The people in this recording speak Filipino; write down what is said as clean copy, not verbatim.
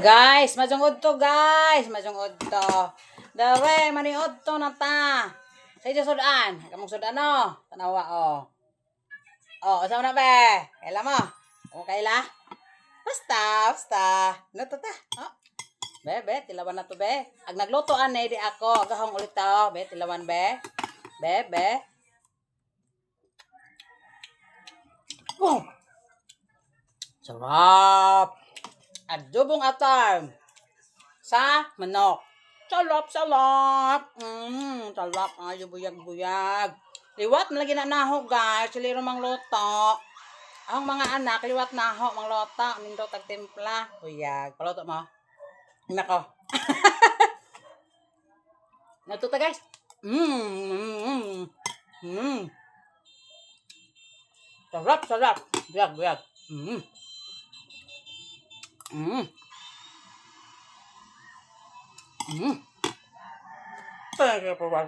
Guys, majungod to guys. Majungod to. Dare, maniod to na ta. Sa ito sudan. Kamong sudan no. Tanawa oh. Oh, asa na be? Kaila mo. O kaila? Basta. Nato ta. Oh. Be, tilawan na to be. Ag nagluto ani di ako. Agahong ulit to. Be, tilawan be. Be. Oh. Sarap. Adobong atar sa manok. Sarap. Sarap ayo buyag. Liwat malagi na naho guys. Siliro mang loto. Ang mga anak liwat naho mang loto. Nindo tag timpla. Buyag. Paluto mo. Nako. Natuta guys. Sarap. Buyag. Talaga pa ba?